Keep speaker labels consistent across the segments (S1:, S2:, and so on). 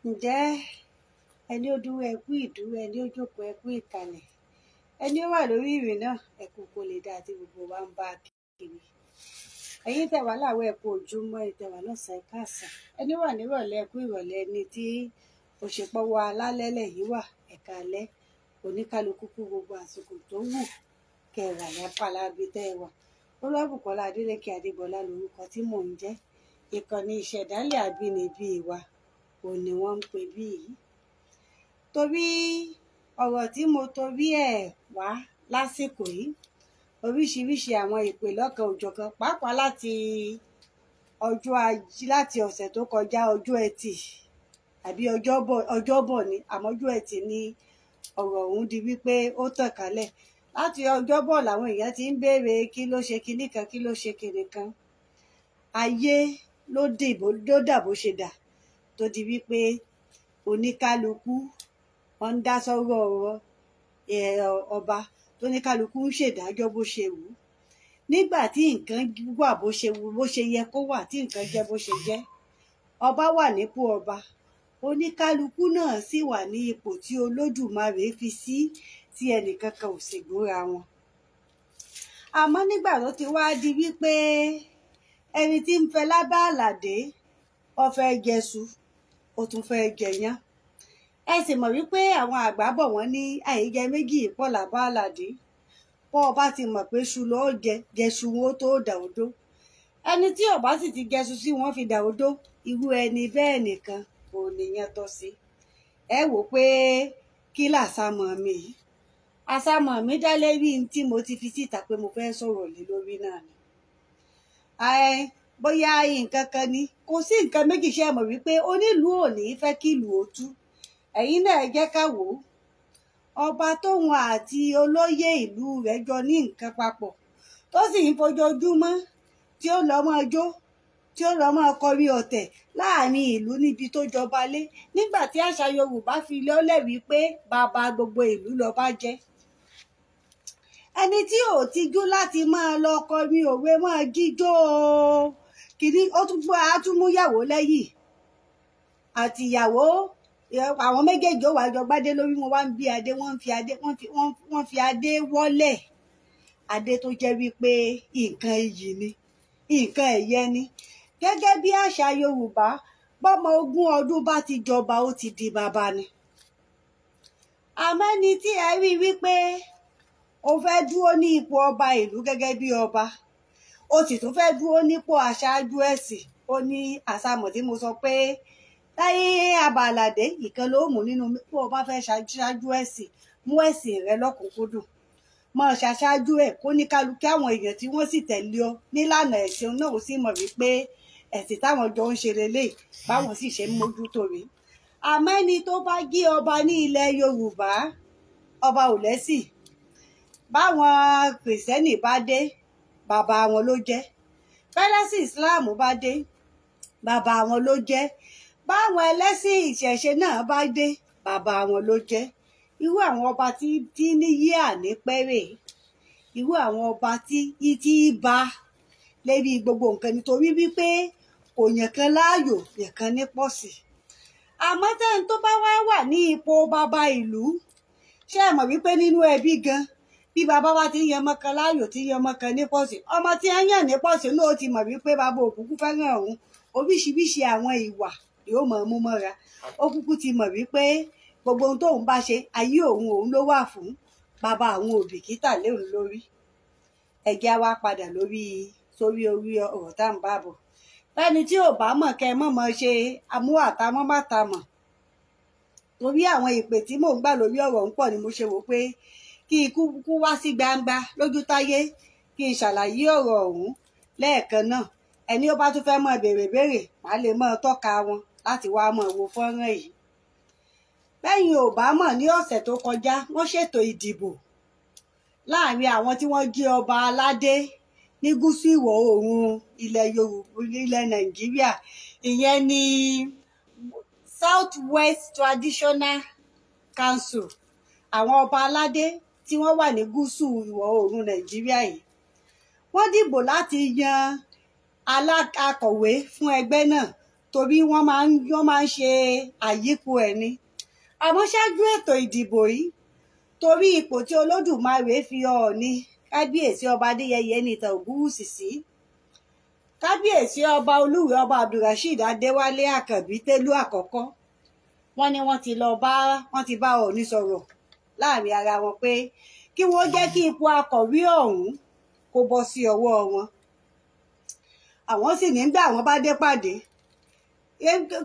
S1: Ǹjẹ́ ẹni ó dúró ẹkú ìdúró, ẹni ó jókòó ẹkú ìkàlẹ̀, ẹni ó wà lórí ìrìn náà ẹkú kò lè dá àti gbogbo wa ń bá kiri. Ẹ̀yin tẹ́ wà láwọ̀ ẹkú ojúmọ́, ẹ̀yin tẹ́ wà lọ́sàn ẹ̀ka àsán, ẹni wà nírọ̀lẹ́ ẹkú ìrọ̀lẹ́, ẹni tí òṣèpọ̀wọ́ alálẹ́lẹ̀ yìí wà ẹ̀ka alẹ́. Oníkálukú kú gbogbo àsìkò tó wù kẹrà lápálábí tẹ́ ẹ wà. Olúwabùkọ́lá Adélékè Adébọlá lórúkọ tí mò ń jẹ́. Ìkànnì ìṣẹ̀dálẹ̀ àbínibí wa òun ni wọ́n ń pè bí yìí. Torí ọ̀rọ̀ tí mo torí ẹ̀ wá lásìkò yìí, oríṣiríṣi àwọn ìpè lọ́kan òjọ̀kan, pàápàá láti ọjọ́ Ajé, láti ọ̀sẹ̀ tó kọjá, ọjọ́ Ẹtì àbí ọjọ́bọ̀ ni, àmọ́ ọjọ́ Ẹtì ni ọ̀rọ̀ ọ̀hún di wípé ó tàn kálẹ̀. Láti ọjọ́bọ̀ làwọn èèyàn ti ń béèrè kí ló ṣe kinní kan, kí ló ṣe kinní kan. Ayé ló dà bó ṣe dà, tó di wípé oníkálukú wọn ń dá sọ́rọ̀ ọba, tó oníkálukú ń ṣèdájọ́ bó ṣe wù ú. Nígbà tí nǹkan wà bó ṣe wù, bó ṣe yẹ kó wà, tí nǹkan jẹ́ bó ṣe jẹ́, ọba wà nípò ọba, oníkálukú náà sì wà ní ipò tí Olódùmarè fi sí, tí ẹnìkankan ò sì gbóra wọn. Àmọ́ nígbà tó ti wá di wípé ẹni tí ń fẹ́ lábá àlàdé, ó fẹ́ jẹṣu, ó tún fẹ́ jẹyán. Ẹ sì mọ̀ wípé àwọn àgbà bọ̀ wọ́n ní àìjẹ méjì pọ̀ lábá àlàdé. Bọ́ ọba ti mọ̀ pé ṣu ló jẹ, jẹṣu wọn ó tó dà odó. Ẹni tí ọba sì ti jẹṣu sí wọn fi dà odó, irú ẹni bẹ́ẹ̀ nìkan kò níyàn tọ́ sí. Ẹ wò pé kí làsámọ̀ mi yìí? Àsámọ̀ mi dá lérí tí mo ti fi síta pé mo fẹ́ sọ̀rọ̀ lé lórí náà ni. Bóyá nǹkan kan ni, kò sí nǹkan méjì, ṣe mọ̀ wípé onílùú ò ní fẹ́ kí ìlú ó tú. Ẹ̀yin náà jẹ́ ká wò ó. Ọba tóun àti olóyè ìlú rẹ̀ jọ ní nǹkan papọ̀, tó sì ń fojoojúmọ́ tí ó lọ mọ́ jó, tí ó lọ mọ́ kọrin ọ̀tẹ̀ láàrin ìlú níbi tó jọba lé, nígbà tí àṣà Yorùbá fi lọ́lẹ̀ wípé bàbá gbogbo ìlú lọba jẹ́. Ẹni tí ò tijú láti máa lọ kọrin òwe, máa jíjó kìíní, ó tún mú yàwó lẹ́yìn àti ìyàwó, àwọn méjèèjì ó wà jọ gbádé lórí, wọn wá ń bí adé, wọ́n fi adé wọ́lẹ̀. Adé tó jẹ́ wípé nǹkan iyì ni, nǹkan ẹ̀yẹ ni. Gẹ́gẹ́ bí àṣà Yorùbá, bọ́mọ 20 ọdún bá ti jọba, ó ti di bàbá ni. Àmọ́ ẹni tí ẹ rí wípé ó fẹ́ dúró ní ipò ọba ìlú gẹ́gẹ́ bí ọba, ó sì tún fẹ́ dúró nípò aṣáájú ẹ̀sìn. Ó ní àsámọ̀ tí mo sọ pé láyé abàlàdé ìkan ló mú nínú, bí o bá fẹ́ ṣáájú ẹ̀sìn, mú ẹ̀sìn rẹ lọ́kùnkúndùn, mọ́ ṣaṣáájú ẹ̀, kó ní kálukú àwọn èèyàn tí wọ́n sì tẹ̀lé ọ nílànà ẹ̀sìn náà ó sì mọ̀ wípé ẹ̀sìn táwọn jọ ń ṣe lélẹ̀, báwọn sì ṣe ń mójútó rí. Àmọ́ ẹni tó bá jí ọba ní ilẹ̀ Yorùbá, ọba ò lẹ́sìn. Báwọn Kìrìsìtẹ́nì bá dé, bàbá wọn ló jẹ́. Bẹ́lẹ́sìn Islam bá dé, bàbá wọn ló jẹ́. Báwọn ẹlẹ́sìn ìṣẹ̀ṣe náà bá dé, bàbá wọn ló jẹ́. Irú àwọn ọba tí níyì ànípẹ́rẹ́, irú àwọn ọba tí bá lérí gbogbo nǹkan, nítorí wípé kò yàn kan láàyò, yàn kan ní pọ̀sì. Àmọ́ tẹ́ni tó bá wà ní ipò bàbá ìlú, ṣé ẹ mọ̀ wípé nínú ẹbí gan, bí bàbá wa ti ń yan ọmọ kan láàyò, tí ń yan ọmọ kan ní pọ̀sì, ọmọ tí ń yàn ní pọ̀sì náà ti mọ̀ wípé bàbá òkúkú fẹ́ràn òun. Oríṣiríṣi àwọn ìwà yóò mọ̀ mú mọ́ra. Ó kúkú ti mọ̀ wípé gbogbo ohun tóun bá ṣe, ayé òun ló wà fún. Bàbá àwọn òbíkítà lé òun lórí. Ẹ jẹ́ wá padà sórí ọ̀rọ̀ tá à ń bá bọ̀. Fẹ́ni tí ò bá mọ̀, kẹ́ mọ̀ ṣe amúàtamọ́ mátàmọ̀. Torí àwọn ìpè tí mò ń gbà lórí ọ̀rọ̀ ń pọ̀, ni mo ṣe wò pé kí ikú wá sí gbangba lójú táyé, kí n ṣàlàyé ọ̀rọ̀ ọ̀hún lẹ́ẹ̀kan náà. Ẹni ó bá tún fẹ́ mọ̀ béèrè, màá lè mọ̀ tọ́ka wọn láti wá mọ̀ wo fọ́nrán yìí. Bẹ́yìn ò bá mọ̀, ní ọ̀sẹ̀ tó kọjá wọ́n ṣètò ìdìbò láàrin àwọn tí wọ́n jí ọba aládé ní gúúsù ìwọ̀ oòrùn ilẹ̀ Yorùbá, ilẹ̀ Nàìjíríà. Ìyẹn ni South West Traditional Council, àwọn ọba aládé tí wọ́n wà ní gúúsù ìwọ̀ oòrùn Nàìjíríà yìí. Wọ́n dìbò láti yan akọ̀wé fún ẹgbẹ́ náà torí wọ́n máa ń ṣe àyípo ẹ̀ ni. Àmọ́ ṣáájú ètò ìdìbò yìí, torí ipò tí Olódùmarè fi Ọọ̀ni kábíyèsí ọba Adéyẹyè Ẹnìtàn Ògúnwùsì sí, kábíyèsí ọba Olúwẹ̀ ọba Abdulrasheed Adéwálé Àkànbí Télú àkọ́kọ́, wọ́n ní wọ́n ti bá Ọọ̀ni sọ̀rọ̀ láàrin ara wọn pé kí wọ́n jẹ́ kí ipò akọ̀wé ọ̀hún kó bọ́ sí ọwọ́ wọn. Àwọn sì nígbà wọ́n bá dé pàdé,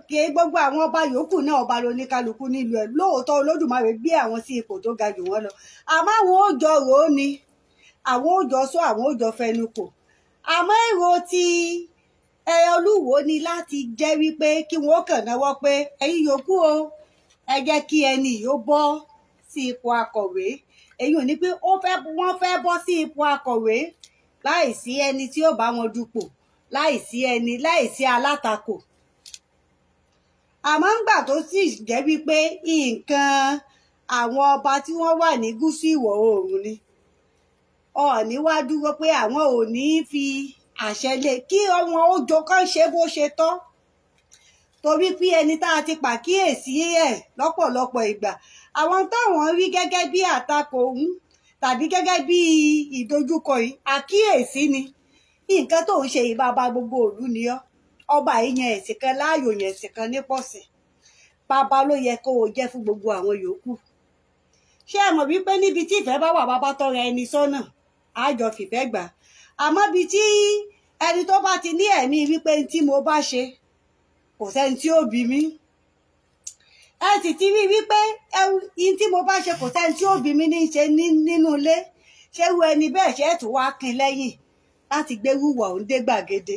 S1: kí gbogbo àwọn ọba yòókù náà ọba lóníkálukú nílùú ẹ̀, lóòótọ́ Olódùmarè gbé àwọn sí ipò tó ga jù wọ́n lọ, àmọ́ àwọn ò jọ rò ó ni, àwọn ò jọ sọ, àwọn ò jọ fẹnu kò. Àmọ́ èrò ti Olúwo ni láti jẹ́ wípé kí wọ́n kàn náwó pé ẹ̀yin yòókù o, ẹ jẹ́ kí ẹni yìí ó bọ́ sí ipò akọ̀wé. Èyí ò ní pé wọ́n fẹ́ bọ́ sí ipò akọ̀wé láìsí ẹni tí ó bá wọn dupò, láìsí alátakò. Àmọ́ ńgbà tó sì jẹ́ wípé nǹkan àwọn ọba tí wọ́n wà ní gúúsù ìwọ̀ oòrùn ni, Ọọ̀ni wá dúró pé àwọn ò ní fi àṣẹ lé kí wọn ó jọ kán ṣe bó ṣe tọ́, torí pé ẹni tá a ti pàkíyèsí ẹ̀ lọ́pọ̀lọpọ̀ ìgbà, àwọn táwọn rí gẹ́gẹ́ bí àtakò òun tàbí gẹ́gẹ́ bí ìdojúkọ yìí, àkíyèsí ni. Nǹkan tó ń ṣe ìbàbá gbogbo ìlú ni ọ́, ọba yìí yan ẹ̀sìn kan láàyò, yan ẹ̀sìn kan nípọ̀sẹ̀, bàbá ló yẹ kó o jẹ́ fún gbogbo àwọn yòókù. Ṣé ẹ mọ̀ wípé níbi tí ìfẹ́ bá wà, bàbá tọrọ ẹni sọ́nà àjọ fìfẹ́ gbà. Àmọ́ bí tí ẹni tó bá ti ní ẹ̀mí wípé tí mo bá ṣe kò sẹ́ni tí ó bí mi, ẹ sì ti rí wípé tí mo bá ṣe kò sẹ́ni tí ó bí mi ní ṣe nínú ilé, ṣé irú ẹni bẹ́ẹ̀ ṣe tún wá kin lẹ́yìn láti gbé wúwà òun dé gbàgede.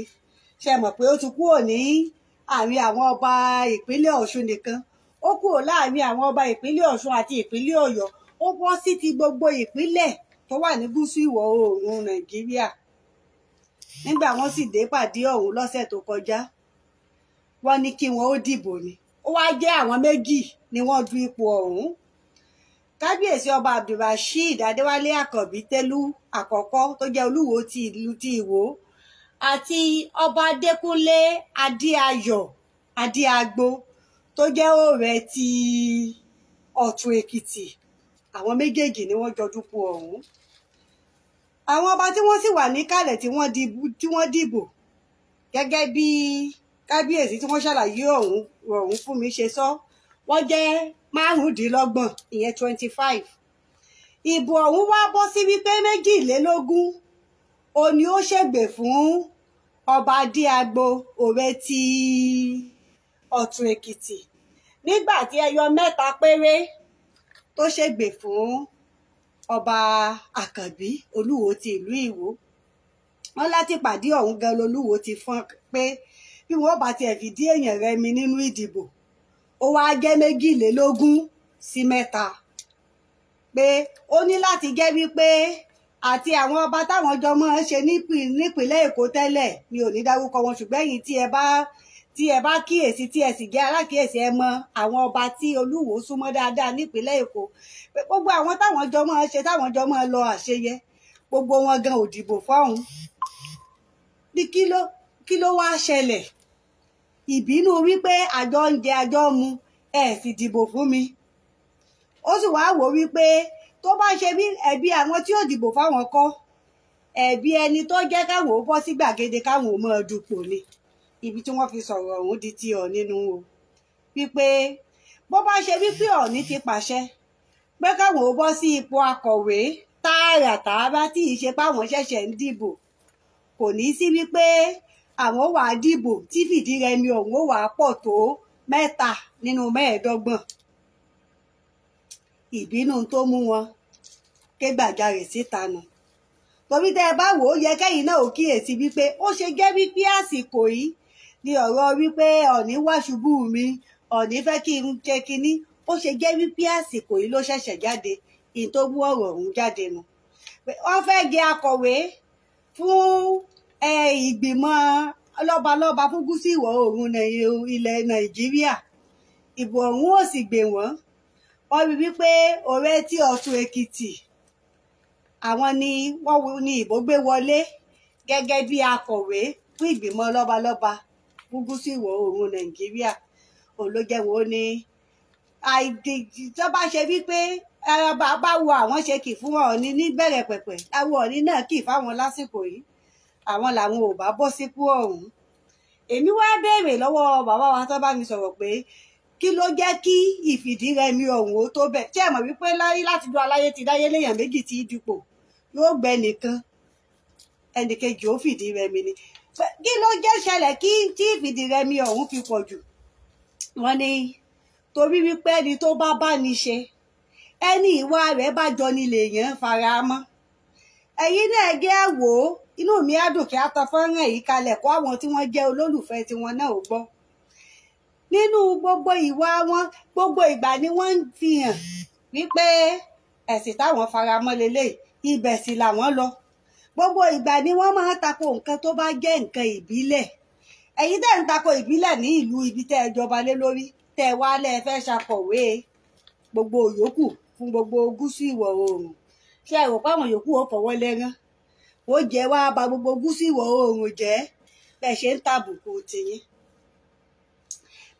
S1: Ṣé mọ̀ pé ó ti kúrò ní àárín àwọn ọba ìpínlẹ̀ Ọ̀ṣun nìkan, ó kúrò láàrin àwọn ọba ìpínlẹ̀ Ọ̀ṣun àti ìpínlẹ̀ Ọ̀yọ́, ó bọ́ sí ti gbogbo ìpínlẹ̀ tó wà ní gúúsù ìwọ̀ oòrùn Nàìjíríà. Nígbà wọ́n sì dé pàdé ọ̀hún lọ́sẹ̀ tó kọjá, wọ́n ní kí wọ́n ó dìbò ni, ó wá jẹ́ àwọn méjì ni wọ́n du ipò ọ̀hún. Kábíyèsí ọba Abdulrasheed Adéwálé Àkànbí Télú àkọ́kọ́ tó jẹ́ Olúwo ti ìlú ti Ìwó, àti ọba Adékúnlé Adéayọ̀ Adéagbo tó jẹ́ Ọ̀rẹ́ ti Ọ̀tún Èkìtì. Àwọn méjèèjì ni wọ́n jọ dupò ọ̀hún. Àwọn ọba tí wọ́n sì wà níkàlẹ̀ tí wọ́n dìbò gẹ́gẹ́ bí kábíyèsí tí wọ́n ṣàlàyé ọ̀hún fún mi ṣe sọ, wọ́n jẹ́ 25, ìyẹn 25. Ìbò ọ̀hún wá bọ́ sí wípé 22 òní ó ṣègbè fún ọba Adéagbo Ọ̀rẹ́ ti Ọ̀tún Èkìtì, nígbà tí ẹyọ 3 péré tó ṣègbè fún ọba Àkànbí Olúwo ti ìlú Ìwó. Wọ́n láti pàdé ọ̀hún gan lolúwo ti fọ́n pé bí wọ́n bá tiẹ̀ fìdí èèyàn rẹmi nínú ìdìbò, ó wá jẹ́ 22-3, pé ó ní láti jẹ́ wípé àti àwọn ọba táwọn jọ mọ́ ṣe nípìnlẹ̀ Èkó tẹ́lẹ̀, mi ò ní dárúkọ wọn, ṣùgbọ́n ẹ̀yin tí ẹ bá kíyèsí tí ẹ sì jẹ́ alákíyèsí, ẹ mọ àwọn ọba tí Olúwo súnmọ́ dáadáa nípìnlẹ̀ Èkó, pé gbogbo àwọn táwọn jọ mọ́ ṣe, táwọn jọ mọ́ lọ àṣeyẹ, gbogbo wọn gan ò dìbò fọ́hùn. Ní kí ló wá ṣẹlẹ̀? Ìbínú wípé àjọ ń jẹ àjọ mu, ẹ sì dìbò fún mi. Ó sì wá wò wípé tó bá ṣe bí ẹ̀bi àwọn tí ò dìbò fáwọn kọ́, ẹ̀bi ẹni tó jẹ́ káwọn ó bọ́ sí gbàgede káwọn ò mọ̀ dupò ni. Ibi tí wọ́n fi sọ̀rọ̀ ọ̀hún di ti Ọọ̀ni nínú o, wípé bó bá ṣe wípé Ọọ̀ni ti pàṣẹ pé káwọn ó bọ́ sí ipò akọ̀wé tààràtààrà tí ì ṣe páwọn ṣẹ̀ṣẹ̀ ń dìbò, kò ní sí wípé àwọn wà á dìbò tí fìdírẹmi ọ̀hún ó wà á pọ̀ tó 3 nínú 25. Ìbínú tó mú wọn ké gbàjarè síta nù. Torí tẹ́ ẹ bá wò ó, yẹ kẹ́yìn náà ò kíyèsí wípé ó ṣe jẹ́ wípé àsìkò yìí ni ọ̀rọ̀ wípé Ọọ̀ni wá ṣubú mi, Ọọ̀ni fẹ́ kí n ṣe kinní, ó ṣe jẹ́ wípé àsìkò yìí ló ṣẹ̀ṣẹ̀ jáde, ìyí tó mú ọ̀rọ̀ ọ̀hún jáde nù. Wọ́n fẹ́ jẹ akọ̀wé fún ìgbìmọ̀ lọ́balọ́ba fún gúúsù ìwọ̀ oòrùn ilẹ̀ Nàìjíríà. Ìbò ọ̀hún ò sì gbè wọ́n. Wọ́n rí wípé Ọ̀rẹ́ ti Ọ̀tún Èkìtì, àwọn ni wọ́n ní ìbò gbé wọlé gẹ́gẹ́ bí akọ̀wé fún ìgbìmọ̀ lọ́balọ́ba fún gúúsù ìwọ̀ oòrùn Nàìjíríà. Òun ló jẹ́ wọ́n ní àìdèjì tó bá ṣe wípé bá wo àwọn ṣe kì fún Ọọ̀ni níbẹ̀rẹ̀ pẹ̀pẹ̀, àwọn Ọọ̀ni náà kì fáwọn lásìkò yìí, àwọn làwọn ò bá bọ́ sípò ọ̀hún. Èmi wá béèrè lọ́wọ́ bàbá wa tó bá mi sọ̀rọ̀ pé kí ló jẹ́ kí ìfìdírẹmi ọ̀hún ó tó bẹ̀. Ṣé ẹ mọ̀ wípé láti dún aláyé ti dáyé léèyàn méjì tí dupò yóò gbẹ nìkan, ẹnìkejì ó fìdírẹmi ni. Kí ló jẹ́ ṣẹlẹ̀ tí ìfìdírẹmi ọ̀hún fi pọ̀ jù? Wọ́n ní torí wípé ẹni tó bá ní ṣe, ẹni ìwà rẹ̀ bá jọ ni lèèyàn fara mọ́. Ẹ̀yin náà gẹ́ wò ó, inú mi á dùn kí á tan fọ́nrán yìí kalẹ̀ kó àwọn tí wọ́n jẹ́ olólùfẹ́ tiwọn náà ó gbọ́. Nínú gbogbo ìwà wọn, gbogbo ìgbà ni wọ́n ń fi hàn wípé ẹ̀sìn táwọn fara mọ́ lélẹ̀, ibẹ̀ sì làwọn lọ. Gbogbo ìgbà ni wọ́n máa ń tako nǹkan tó bá jẹ́ nǹkan ìbílẹ̀. Ẹ̀yin tẹ́ ń tako ìbílẹ̀ ní ìlú ibi tẹ́ ẹ jọba lé lórí, tẹ́ wá lẹ́ fẹ́ ṣàkọ̀wé gbogbo yòókù fún gbogbo gúúsù ìwọ̀ oòrùn. Ṣé ẹ rò pé àwọn yòókù ó fọwọ́ lẹ́rán? Ó jẹ́ wá ba gbogbo gúúsù ìwọ̀ oòrùn jẹ́ bẹ́ẹ̀ ṣe ń tàbùkù tiyín.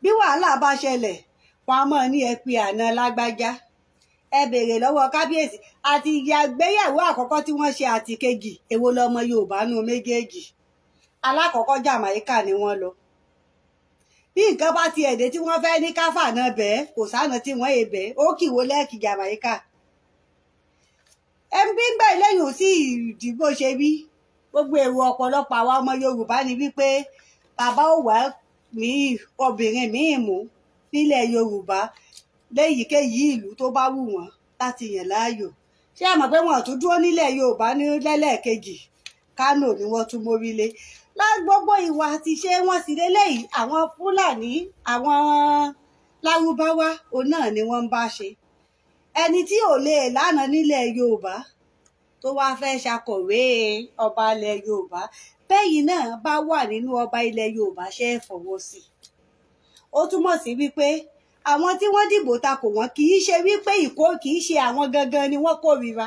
S1: Bí wàhálà bá ṣẹlẹ̀, wọn a máa ní ẹ pe àná lágbájá. Ẹ béèrè lọ́wọ́ kábíyèsí àti ìgbéyàwó àkọ́kọ́ tí wọ́n ṣe àti kejì, èwo lọmọ Yorùbá nú méjèèjì? Alákọ̀ọ́kọ́ Jàmáíkà ni wọ́n lọ. Bí nǹkan bá ti ẹ̀dẹ́ tí wọ́n fẹ́ ní káfà náà bẹ́ẹ̀, kò sáànà tí wọ́n èbẹ́, ó kìwó lẹ́ẹ̀kì Jàmáíkà. Ẹbí ń bẹ̀ lẹ́yìn ò sí ìdìbò ṣe bí. Gbogbo èrò ọ̀pọ̀lọpọ̀ àwa ọmọ Yorùbá ni wípé bàbá ò wá ní obìnrin míì mú nílẹ̀ Yorùbá léyìíkéyìí ìlú tó bá wù wọ́n láti yàn láàyò. Ṣé ẹ mọ̀ pé wọn tún dúró nílẹ̀ Yorùbá ní lẹ́lẹ́ẹ̀kejì? Kánò ni wọ́n tún mórílé. Gbogbo ìwà àti ṣe wọ́n sì lélẹ́yìí, àwọn Fúlàní, àwọn Lárúbáwá òun náà ni wọ́n ń bá ṣe. Ẹni tí ò lè lánàá nílẹ̀ Yorùbá tó wá fẹ́ ṣàkọ̀wé ọba ilẹ̀ Yorùbá, bẹ́yìn náà bá wà nínú ọba ilẹ̀ Yorùbá ṣe é fọwọ́ sí. Ó túmọ̀ sí wípé àwọn tí wọ́n dìbò takò wọ́n kì í ṣe wípé kì í ṣe àwọn gangan ni wọ́n kórìíra.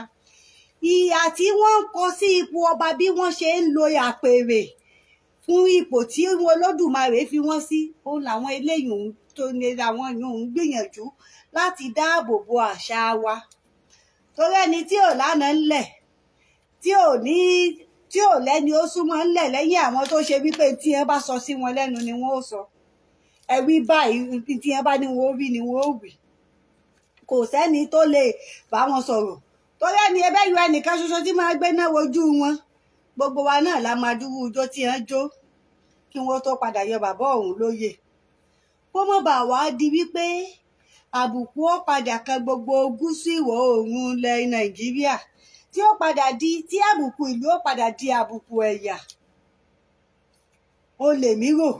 S1: Ìyà tí wọ́n ń kọ sí ipò ọba, bí wọ́n ṣe ń lo àpèrè fún ipò tí Olódùmarè fi wọ́n sí, òun làwọn eléyìí tó ní àwọn yòó ń gbìyànjú láti dáàbò bo àṣà wa. Torí ẹni tí ò lánàá ńlẹ̀, tí ò lẹ́ni ó súnmọ́ ńlẹ̀ lẹ́yìn àwọn tó ṣe wípé tí wọ́n bá sọ sí wọn lẹ́nu ni wọ́n ó sọ. Ẹ wí báyìí, tí wọ́n bá ní wọn ó wí ni wọ́n ó wí. Kò sẹ́ni tó lè bá wọn sọ̀rọ̀. Torí ẹni ẹbẹ́ yọ ẹnìkan ṣoṣo tí máa gbé náà wojú wọn. Gbogbo wa náà la máa dúró ijó tí wọ́n jó kí wọ́n tó padà yọ bàbá ọ̀hún lóyè. Kó mọ́ bà wá di wípé àbùkù ó padà kan gbogbo gúúsù ìwọ̀ oòrùn ilẹ̀ Nàìjíríà, tí àbùkù ìlú ó padà di àbùkù ẹ̀yà. Ó lè mí rò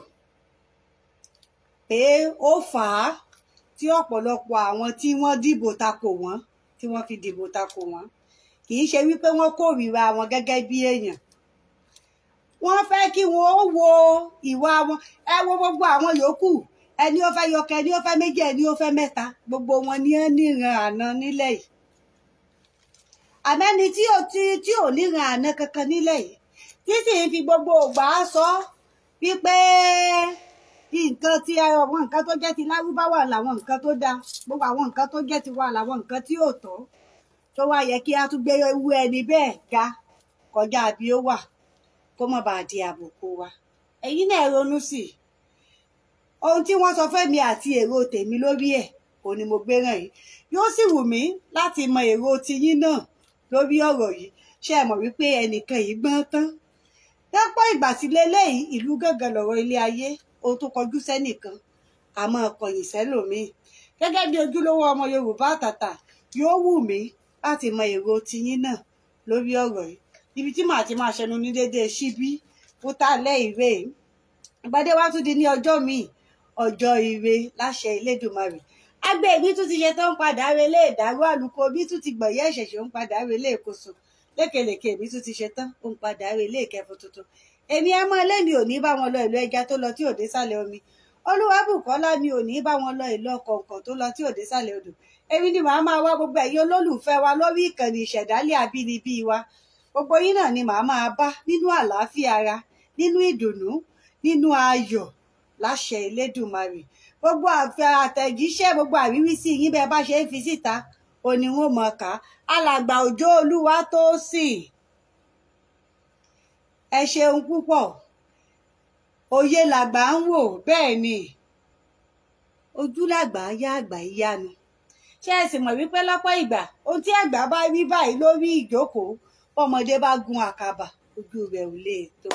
S1: pé ó fà á tí ọ̀pọ̀lọpọ̀ àwọn tí wọ́n dìbò takò wọ́n, tí wọ́n fi dìbò takò wọ́n, kì í ṣe wípé wọ́n kórìíra wọn gẹ́gẹ́ bí èèyàn. Wọ́n fẹ́ kí wọ́n wo ìwà wọn. Ẹ wo gbogbo àwọn yòókù, ẹni ó fẹ́ yọkẹ, ẹni ó fẹ́ méjì, ẹni ó fẹ́ mẹ́ta, gbogbo wọn ni ó níran àná nílẹ̀ yìí. Àmẹ́ni tí ò níran àná kankan nílẹ̀ yìí, tí sì ń fi gbogbo ògbà sọ wípé nǹkan tí àwọn nǹkan tó jẹ́ ti Lárúbáwá làwọn nǹkan tó dáa, gbogbo àwọn nǹkan tó jẹ́ ti wa làwọn nǹkan tí ò tọ́, tó wá yẹ kí a tún gbé ewu ẹni bẹ́ẹ̀ ga kọjá bí ó wà kó má bàa di àbùkù wa. Ẹ̀yin náà ronú sí i. Ohun tí wọ́n sọ fẹ́mi àti èrò tèmi lórí ẹ̀, òun ni mo gbé ràn yìí. Yóò sì wù mí láti mọ èrò tiyín náà lórí ọ̀rọ̀ yìí. Ṣé ẹ mọ̀ wípé ẹnìkan yìí gbọ́n tán? Lọ́pọ̀ ìgbà sí leléyìí, ìlú gángan lọ̀rọ̀ ilé ayé, ohun tó kọjú sẹ́nìkan a máa kọ̀yìn sẹ́lòmíì. Gẹ́gẹ́ bí ojúlówó ọmọ Yorùbá àtàtà, yóò wù mí láti mọ èrò tiyín náà lórí ọ̀rọ̀ yìí. Ibi tí màá ti máa ṣẹnu ní déédéé síbí fún tálẹ́ ìwé. Ìpàdé wa tún di ní ọjọ́ míì, ọjọ́ ire láṣẹ Elédùmarè. Àgbẹ̀ mi tún ti ṣe tó ń padà relé ìdárú, àlùkò mi tún ti gbọ̀yẹ́ ìṣẹ̀ṣẹ̀ ń padà relé ìkóso, lékelèké mi tún ti ṣe tán ó ń padà relé ìkẹfun tuntun. Èmi ẹ mọ ilé mi ò ní bá wọn lọ ìlú ẹja tó lọ tí ò dé sàlẹ̀ omi. Olúwabùkọ́lá mi ò ní bá wọn lọ ìlú kọ̀ọ̀kan tó lọ tí ò dé sàlẹ̀ odò. Èmi ni màá máa wá gbogbo ẹ̀yin olólùfẹ́ wa lórí ìkànnì ìṣẹ̀dálẹ̀ àbínibí wa. Gbogbo yín náà ni màá máa bá nínú àlàáfíà ara, nínú ìdùnnú, nínú ayọ̀, láṣẹ Elédùmarè. Gbogbo àtẹ̀jíṣẹ́ gbogbo àríwísí yín bẹ́ẹ̀ bá ṣe ń fi síta òní wọn mọ̀ ká. Alàgbà Òjó Olúwatósìn, ẹ ṣeun púpọ̀. Òye làgbà ń wò, bẹ́ẹ̀ ni ojú làgbà yá àgbà ìyanu. Ṣé ẹ sì mọ̀ wípé lọ́pọ̀ ìgbà ohun tí àgbà bá rí báyìí lórí ìjókòó, ọmọdé bá gun àkàbà ojú rẹ̀ ò lè tó.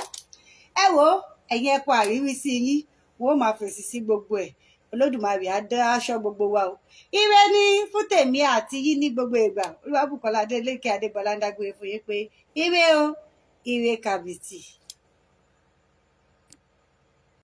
S1: Ẹ wo ẹ̀yin ẹ̀kọ́ àríwísí yín, wọ́n máa fèsì sí gbogbo ẹ̀. Olódùmarè á dá aṣọ gbogbo wa o. Ire ni fún tèmi àti yín ní gbogbo ìgbà. Olúwabùkọ́lá Adélékè Adébọ́lá ń dágbére fún yín pé ire o, ire kàbìtì.